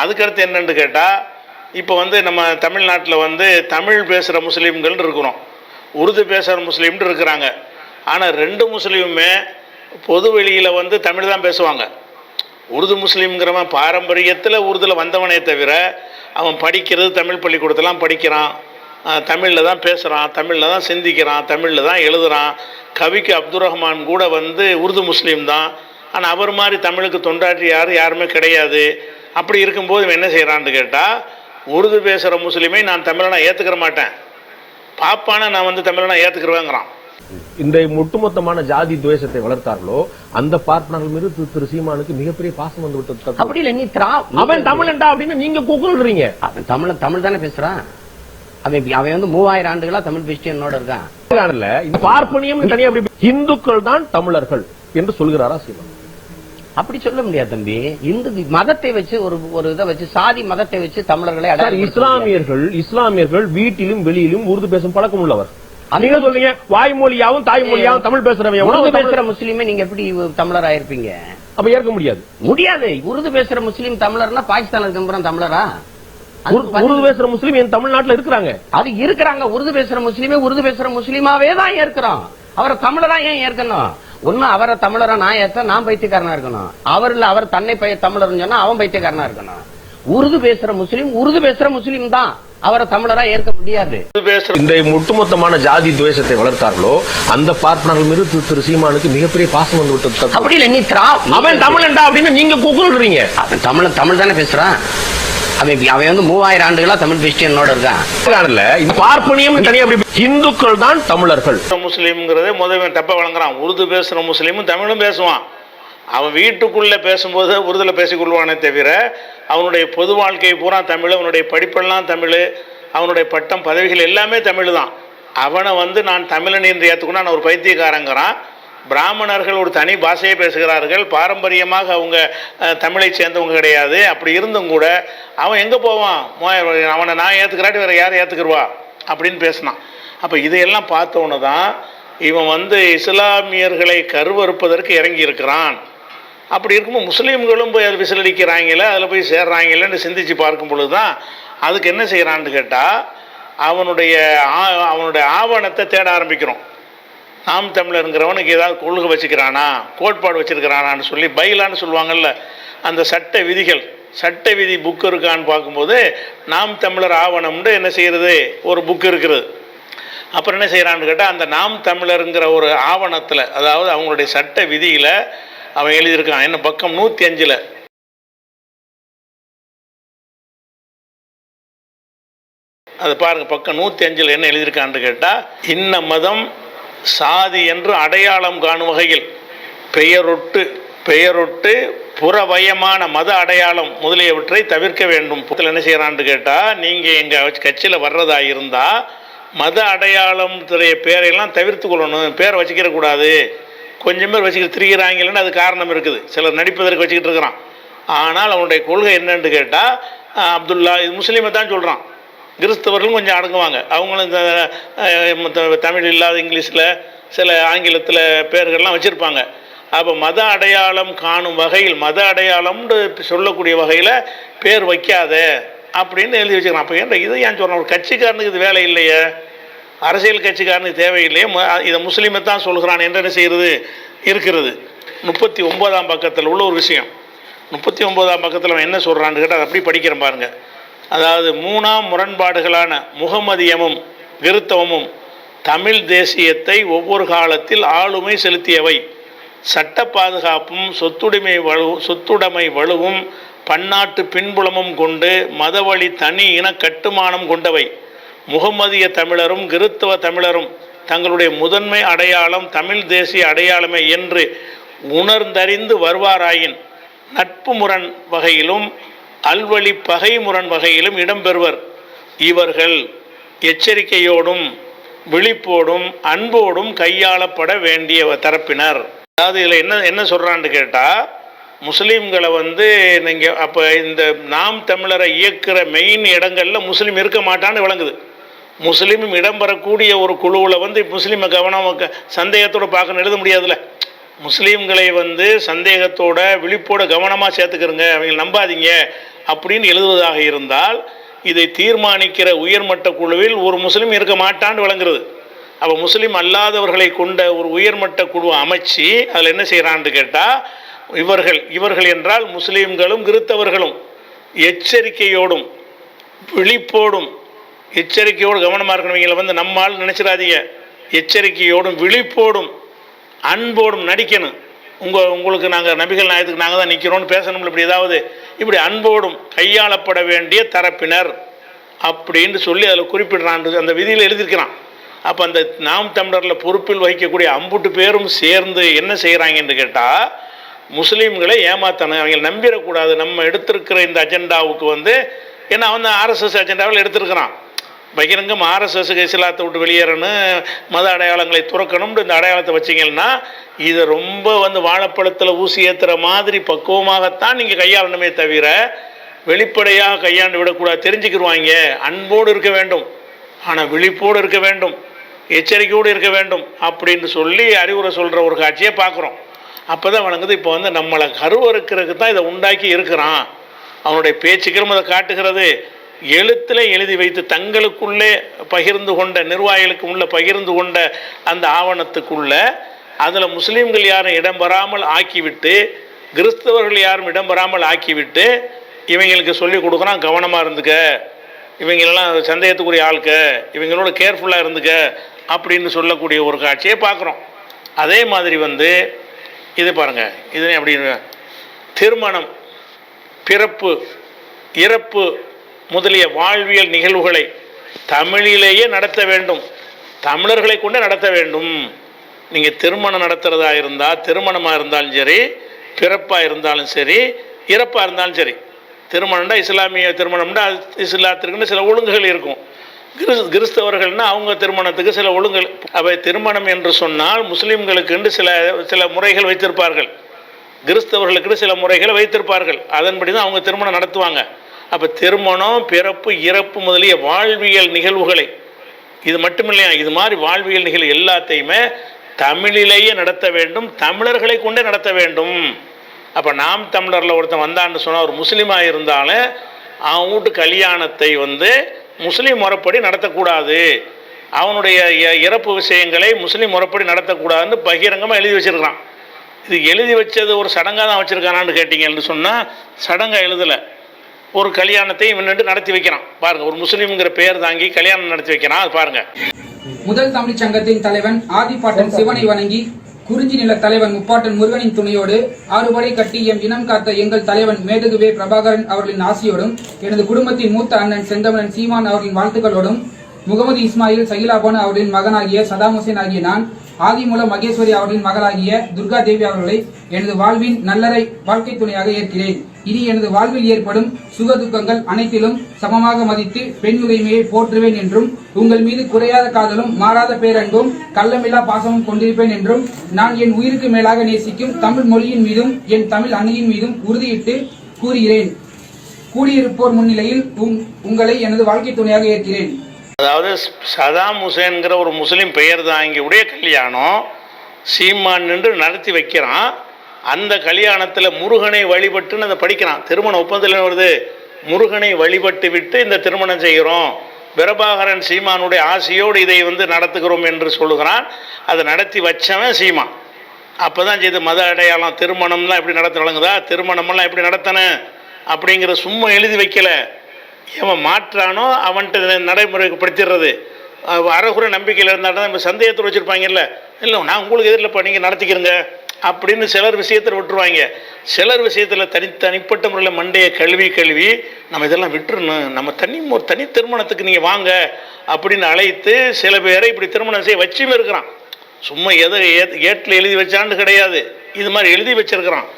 அதுக்கடுத்து என்னென்னு கேட்டால், இப்போ வந்து நம்ம தமிழ்நாட்டில் வந்து தமிழ் பேசுகிற முஸ்லீம்கள் இருக்கிறோம், உருது பேசுகிற முஸ்லீம்னு இருக்கிறாங்க. ஆனால் ரெண்டு முஸ்லீமுமே பொது வெளியில் வந்து தமிழ் தான் பேசுவாங்க. உருது முஸ்லீம்ங்கிறவன் பாரம்பரியத்தில் உருதில் வந்தவனே தவிர அவன் படிக்கிறது தமிழ் பள்ளிக்கூடத்தெல்லாம் படிக்கிறான், தமிழில் தான் பேசுகிறான், தமிழில் தான் சிந்திக்கிறான், தமிழில் தான் எழுதுகிறான். கவிக்கு அப்துல் ரஹ்மான் கூட வந்து உருது முஸ்லீம் தான். ஆனால் அவர் மாதிரி தமிழுக்கு தொண்டாற்றி யாருமே கிடையாது. அப்படி இருக்கும்போது என்ன செய்கிறான்னு கேட்டால், உருது பேசுகிற முஸ்லீமை நான் தமிழை ஏற்றுக்கிற மாட்டேன், பாப்பான நான் வந்து தமிழை ஏற்றுக்கிறவேங்கிறான். இந்த ஒட்டுமொத்தமான ஜாதி துவேஷத்தை வளர்த்தார்களோ அந்த பார்ட்னர்கள் மீது திரு சீமானுக்கு மிகப்பெரிய பாசம் வந்து விட்டது. அப்படி இல்ல, நீ அவன் தமிழன்டா அப்படின்னு நீங்க கூக்குறீங்க. அவன் தமிழ் தானே பேசுறான். அவன் வந்து 3000 ஆண்டுகளா தமிழ் பேசிட்டு என்னோட இருக்கான். பார்ப்பனியம் தனியா இந்துக்கள் தான் தமிழர்கள் என்று சொல்கிறாரா சீமான்? அப்படி சொல்ல முடியாது தம்பி. இந்து மதத்தை வச்சு ஒரு இதை வச்சு, சாதி மதத்தை வச்சு தமிழர்களை இஸ்லாமியர்கள் வீட்டிலும் வெளியிலும் உருது பேசும் பழக்கம் உள்ளவர். நீங்க சொல்றீங்க வாய்மொழியாவும் தாய்மொழியாவும் தமிழ் பேசுறவங்க பேசுற முஸ்லீமே நீங்க எப்படி தமிழர் ஆயிருப்பீங்க? அப்ப ஏற்க முடியாது. உருது பேசுற முஸ்லீம் தமிழர்னா பாகிஸ்தான் இருக்க தமிழரா? உருது பேசுற முஸ்லீம் என் தமிழ்நாட்டுல இருக்கிறாங்க. அது இருக்கிறாங்க. உருது பேசுற முஸ்லீமாவே தான் ஏற்கிறோம். அவரை தமிழரா ஏன் ஏற்கணும்? ஒண்ணு அவரை தமிழரா நான் ஏற்ற நான் பைத்தியக்காரனா இருக்கணும். அவர் தன்னை தமிழர் சொன்னா அவன் பைத்தியக்காரனா இருக்கணும். உருது பேசுற முஸ்லீம் தான் அவரை தமிழரா ஏற்க முடியாது. இந்த ஒட்டுமொத்தமான ஜாதி துவேஷத்தை வளர்த்தார்களோ அந்த பார்ட்னர்கள் மீது திரு சீமானுக்கு மிகப்பெரிய பாசம் வந்து விட்டது. அப்படி இல்ல, நீ அவன் தமிழன்டா அப்படின்னு நீங்க கூக்குறீங்க. அவன் தமிழ் தானே பேசுறான். அவன் வந்து 3000 ஆண்டுகளா தமிழ் பேசிட்டு என்னோட இருக்கான். பார்ப்பனியம் தனியா இந்துக்கள் தான் தமிழர்கள். முஸ்லீம்ங்கிறதே முதல் தப்ப வழங்குறான். உருது பேசுற முஸ்லீமும் தமிழும் பேசுவான். அவன் வீட்டுக்குள்ளே பேசும்போது உருதில் பேசிக்கொள்வானே தவிர அவனுடைய பொது வாழ்க்கை பூரா தமிழ், அவனுடைய படிப்பெல்லாம் தமிழ், அவனுடைய பட்டம் பதவிகள் எல்லாமே தமிழ் தான். அவனை வந்து நான் தமிழன் என்று ஏற்றுக்கணும், நான் ஒரு பைத்தியக்காரங்கிறான். பிராமணர்கள் ஒரு தனி பாஷையை பேசுகிறார்கள், பாரம்பரியமாக அவங்க தமிழை சேர்ந்தவங்க கிடையாது. அப்படி இருந்தும் கூட அவன் எங்கே போவான்? அவனை நான் ஏற்றுக்கிறாட்டி வேறு யார் ஏற்றுக்குருவா அப்படின்னு பேசினான். அப்போ இதையெல்லாம் பார்த்தவொன்னு தான் இவன் வந்து இஸ்லாமியர்களை கருவறுப்பதற்கு இறங்கி இருக்கிறான். அப்படி இருக்கும்போது முஸ்லீம்களும் போய் அதில் விசிலடிக்கிறாங்களே, அதில் போய் சேர்றாங்களேன்னு சிந்திச்சு பார்க்கும் பொழுது தான் அதுக்கு என்ன செய்கிறான்னு கேட்டால், அவனுடைய ஆவணத்தை தேட ஆரம்பிக்கிறோம். நாம் தமிழருங்கிறவனுக்கு ஏதாவது கொள்கை வச்சுக்கிறானா, கோட்பாடு வச்சுருக்கிறானான்னு சொல்லி பைலான்னு சொல்லுவாங்கள்ல, அந்த சட்ட விதி புக்கு இருக்கான்னு பார்க்கும்போது நாம் தமிழர் ஆவணம்னு என்ன செய்கிறது, ஒரு புக்கு இருக்குது. அப்புறம் என்ன செய்கிறான்னு கேட்டால், அந்த நாம் தமிழருங்கிற ஒரு ஆவணத்தில், அதாவது அவங்களுடைய சட்ட விதியில் அவன் எழுதியிருக்கான். என்ன பக்கம் 105 அது பாருங்க, பக்கம் 105 என்ன எழுதியிருக்கான்னு கேட்டால், இன்ன மதம் சாதி என்று அடையாளம் காணும் வகையில் பெயரொட்டு புறவயமான மத அடையாளம் முதலியவற்றை தவிர்க்க வேண்டும். என்ன செய்யறான்னு கேட்டால், நீங்கள் எங்கள் கட்சியில் வர்றதா இருந்தால் மத அடையாளம் பேரையெல்லாம் தவிர்த்து கொள்ளணும், பேரை வச்சுக்கிற கூடாது. கொஞ்சம் பேர் வச்சுக்கிட்டு திரிகிறாங்கன்னு அது காரணம் இருக்குது, சிலர் நடிப்பதற்கு வச்சுக்கிட்டு இருக்கிறான். ஆனால் அவனுடைய கொள்கை என்னன்னு கேட்டால், அப்துல்லா இது முஸ்லீமை தான் சொல்கிறான். கிறிஸ்தவர்களும் கொஞ்சம் அடங்குவாங்க, அவங்களும் இந்த தமிழ் இல்லாத இங்கிலீஷில் சில ஆங்கிலத்தில் பேர்கள்லாம் வச்சுருப்பாங்க. அப்போ மத அடையாளம் காணும் வகையில், மத அடையாளம்னு சொல்லக்கூடிய வகையில் பேர் வைக்காத அப்படின்னு எழுதி வச்சுக்கிறான். அப்போ ஏன் இதை ஏன் சொல்கிறான்? ஒரு கட்சிக்காரனுக்கு இது வேலை இல்லையே, அரசியல் கட்சிக்காரனுக்கு தேவையில்லையே, இதை முஸ்லீமை தான் சொல்கிறான் என்று என்ன செய்கிறது இருக்கிறது. 39ஆம் பக்கத்தில் உள்ள ஒரு விஷயம். 39ஆம் பக்கத்தில் அவன் என்ன சொல்கிறான்னு கேட்டால், அப்படி படிக்கிறேன் பாருங்கள். அதாவது 3ஆம் முரண்பாடுகளான முகமதியமும் கிறித்தவமும் தமிழ் தேசியத்தை ஒவ்வொரு காலத்தில் ஆளுமை செலுத்தியவை. சட்ட பாதுகாப்பும் சொத்துடைமை வலுவும் பன்னாட்டு பின்புலமும் கொண்டு மதவழி தனி இன கட்டுமானம் கொண்டவை. முகமதிய தமிழரும் கிறித்தவ தமிழரும் தங்களுடைய முதன்மை அடையாளம் தமிழ் தேசிய அடையாளமே என்று உணர்ந்தறிந்து வருவாராயின் நட்பு முரண் வகையிலும் அல்வழி பகை முரண் வகையிலும் இடம்பெறுவர். இவர்கள் எச்சரிக்கையோடும் விழிப்போடும் அன்போடும் கையாளப்பட வேண்டிய தரப்பினர். அதாவது இதில் என்ன சொல்கிறான்னு கேட்டால், முஸ்லீம்களை வந்து நீங்கள் அப்போ இந்த நாம் தமிழரை இயக்கிற மெயின் இடங்களில் முஸ்லீம் இருக்க மாட்டான்னு விளங்குது. முஸ்லீமும் இடம்பெறக்கூடிய ஒரு குழுவில் வந்து முஸ்லீமை சந்தேகத்தோடு பார்க்கணும் எழுத முடியாதுல்ல. முஸ்லீம்களை வந்து சந்தேகத்தோட விழிப்போட கவனமாக சேர்த்துக்கிறங்க, அவங்க நம்பாதீங்க அப்படின்னு எழுதுவதாக இருந்தால் இதை தீர்மானிக்கிற உயர்மட்ட குழுவில் ஒரு முஸ்லீம் இருக்க மாட்டான்னு விளங்குறது. அப்போ முஸ்லீம் அல்லாதவர்களை கொண்ட ஒரு உயர்மட்ட குழு அமைச்சு அதில் என்ன செய்கிறான்னு கேட்டால் இவர்கள் என்றால் முஸ்லீம்களும் கிறித்தவர்களும் எச்சரிக்கையோடும் விழிப்போடும், எச்சரிக்கையோடு கவனமாக இருக்கணுவீங்கள வந்து நம்மால் நினச்சிடாதீங்க, எச்சரிக்கையோடும் விழிப்போடும் அன்போடும் நடிக்கணும். உங்களுக்கு நாங்கள் நபிகள் நாயகத்துக்கு நாங்கள் தான் நிற்கிறோன்னு பேசணும்ல, இப்படி அன்போடும் கையாளப்பட வேண்டிய தரப்பினர் அப்படின்னு சொல்லி அதில் குறிப்பிடுறான், அந்த விதியில் எழுதியிருக்கிறான். அப்போ அந்த நாம் தமிழரில் பொறுப்பில் வகிக்கக்கூடிய அம்புட்டு பேரும் சேர்ந்து என்ன செய்கிறாங்கன்னு கேட்டால் முஸ்லீம்களை ஏமாத்தணும், அவங்க நம்பிடக்கூடாது. நம்ம எடுத்திருக்கிற இந்த அஜெண்டாவுக்கு வந்து ஏன்னா அவன் தான் ஆர்எஸ்எஸ் அஜெண்டாவில் எடுத்திருக்கிறான், பகிரங்கம் ஆர்எஸ்எஸ்க்கு இஸ்லாத்தை விட்டு வெளியேறணும், மத அடையாளங்களை துறக்கணும்னு இந்த அடையாளத்தை வச்சிங்கன்னா இதை ரொம்ப வந்து வாழைப்பழத்தில் ஊசி ஏற்றுற மாதிரி பக்குவமாகத்தான் நீங்கள் கையாளணுமே தவிர வெளிப்படையாக கையாண்டு விடக்கூடாது. தெரிஞ்சுக்கிடுவாங்க, அன்போடு இருக்க வேண்டும், ஆனால் விழிப்போடு இருக்க வேண்டும், எச்சரிக்கையோடு இருக்க வேண்டும் அப்படின்னு சொல்லி அறிவுரை சொல்கிற ஒரு காட்சியை பார்க்குறோம். அப்போ தான் வணங்குது. இப்போ வந்து நம்மளை கருவறுக்கிறதுக்கு தான் இதை உண்டாக்கி இருக்கிறான். அவனுடைய பேச்சுக்களும் அதை காட்டுகிறது. எழுத்தில் எழுதி வைத்து தங்களுக்குள்ளே பகிர்ந்து கொண்ட நிர்வாகிகளுக்கு உள்ள பகிர்ந்து கொண்ட அந்த ஆவணத்துக்குள்ள அதில் முஸ்லீம்கள் யாரும் இடம்பெறாமல் ஆக்கிவிட்டு கிறிஸ்தவர்கள் யாரும் இடம்பெறாமல் ஆக்கிவிட்டு இவங்களுக்கு சொல்லி கொடுக்குறான், கவனமாக இருந்துக்க, இவங்களெல்லாம் சந்தேகத்துக்குரிய ஆளுக்க, இவங்களோட கேர்ஃபுல்லாக இருந்துக்க அப்படின்னு சொல்லக்கூடிய ஒரு காட்சியை பார்க்குறோம். அதே மாதிரி வந்து இது பாருங்கள், இது அப்படி திருமணம், பிறப்பு, இறப்பு முதலிய வாழ்வியல் நிகழ்வுகளை தமிழிலேயே நடத்த வேண்டும், தமிழர்களை கொண்டே நடத்த வேண்டும். நீங்கள் திருமணம் நடத்துகிறதா இருந்தால், திருமணமாக இருந்தாலும் சரி, பிறப்பாக இருந்தாலும் சரி, இறப்பாக இருந்தாலும் சரி, திருமணம்னா இஸ்லாமிய திருமணம்னா இஸ்லாத்திற்குன்னு சில ஒழுங்குகள் இருக்கும், கிறிஸ்தவர்கள்னா அவங்க திருமணத்துக்கு சில ஒழுங்குகள். அவை திருமணம் என்று சொன்னால் முஸ்லீம்களுக்கு சில முறைகள் வைத்திருப்பார்கள், கிறிஸ்தவர்களுக்கு சில முறைகளை வைத்திருப்பார்கள், அதன்படி தான் அவங்க திருமணம் நடத்துவாங்க. அப்போ திருமணம், பிறப்பு, இறப்பு முதலிய வாழ்வியல் நிகழ்வுகளை, இது மட்டுமில்லையா, இது மாதிரி வாழ்வியல் நிகழ்வு எல்லாத்தையுமே தமிழிலேயே நடத்த வேண்டும், தமிழர்களை கொண்டே நடத்த வேண்டும். அப்போ நாம் தமிழரில் ஒருத்தன் வந்தான்னு சொன்னால் ஒரு முஸ்லீமாக இருந்தாலும் அவன் வீட்டு கல்யாணத்தை வந்து முஸ்லீம் முறைப்படி நடத்தக்கூடாது, அவனுடைய இறப்பு விஷயங்களை முஸ்லீம் முறைப்படி நடத்தக்கூடாதுன்னு பகிரங்கமாக எழுதி வச்சிருக்கிறான். இது எழுதி வச்சது ஒரு சடங்காக தான் வச்சுருக்கானான்னு கேட்டிங்கன்னு சொன்னால் சடங்காக எழுதலை, ஒரு கல்யாணத்தை இவன் நடத்தி வைக்கிறான். பாருங்கள், ஒரு முஸ்லீம்ங்கிற பெயர் தாங்கி கல்யாணம் நடத்தி வைக்கிறான். அது பாருங்கள். முதல் தமிழ்ச் சங்கத்தின் தலைவன் ஆதிப்பாட்டன் சிவனை வணங்கி குறிஞ்சி நில தலைவன் முப்பாட்டன் முருகனின் துணையோடு ஆறுபடை கட்டி எம் இனம் காத்த எங்கள் தலைவன் மேதகுவே பிரபாகரன் அவர்களின் ஆசியோடும் எனது குடும்பத்தின் மூத்த அண்ணன் செந்தமனன் சீமான் அவர்களின் வாழ்த்துக்களோடும் முகமது இஸ்மாயில் சகிலாபானு அவர்களின் மகனாகிய சதாம் ஹுசேன் ஆகிய நான் ஆதிமூலம் மகேஸ்வரி அவர்களின் மகளாகிய துர்கா தேவி அவர்களை எனது வாழ்வின் நல்லரை வாழ்க்கை துணையாக ஏற்கிறேன். இனி எனது வாழ்வில் ஏற்படும் சுக துக்கங்கள் அனைத்திலும் சமமாக மதித்து பெண் உரிமையை போற்றுவேன் என்றும் உங்கள் மீது குறையாத காதலும் மாறாத பேரன்பும் கள்ளமில்லா பாசமும் கொண்டிருப்பேன் என்றும் நான் என் உயிருக்கு மேலாக நேசிக்கும் தமிழ் மொழியின் மீதும் என் தமிழ் அன்னையின் மீதும் உறுதியிட்டு கூறுகிறேன். கூடியிருப்போர் முன்னிலையில் உங்களை எனது வாழ்க்கை துணையாக ஏற்கிறேன். அதாவது சதாம் ஹுசேன்கிற ஒரு முஸ்லீம் பெயர் தாங்கி உடைய கல்யாணம் சீமான் நின்று நடத்தி வைக்கிறான். அந்த கல்யாணத்தில் முருகனை வழிபட்டுன்னு அதை படிக்கிறான். திருமண ஒப்பந்தத்தில் வருது, முருகனை வழிபட்டு விட்டு இந்த திருமணம் செய்கிறோம், பிரபாகரன் சீமானுடைய ஆசையோடு இதை வந்து நடத்துகிறோம் என்று சொல்லுகிறான். அதை நடத்தி வச்சவன் சீமான். அப்போ தான் செய்து மத அடையாளம் திருமணம்லாம் எப்படி நடத்த வழங்குதா, திருமணமெல்லாம் எப்படி நடத்தணும் அப்படிங்கிற சும்மா எழுதி வைக்கலை, எவன் மாற்றானோ அவன்கிட்ட நடைமுறைப்படுத்திடுறது. அறகுறை நம்பிக்கையில் இருந்தால்தான் இப்போ சந்தேகத்தில் வச்சுருப்பாங்கல்ல, இல்லை நான் உங்களுக்கு எதிரில்ப்பா நீங்கள் நடத்திக்கிறங்க அப்படின்னு சிலர் விஷயத்தில் விட்டுருவாங்க. சிலர் விஷயத்தில் தனிப்பட்ட முறையில் மண்டையை கழுவி நம்ம இதெல்லாம் விட்டுறணும், நம்ம தனி திருமணத்துக்கு நீங்கள் வாங்க அப்படின்னு அழைத்து சில பேரை இப்படி திருமணம் செய்ய வச்சுமே இருக்கிறான். சும்மா ஏட்டில் எழுதி வச்சான்னு கிடையாது, இது மாதிரி எழுதி வச்சிருக்கிறான்.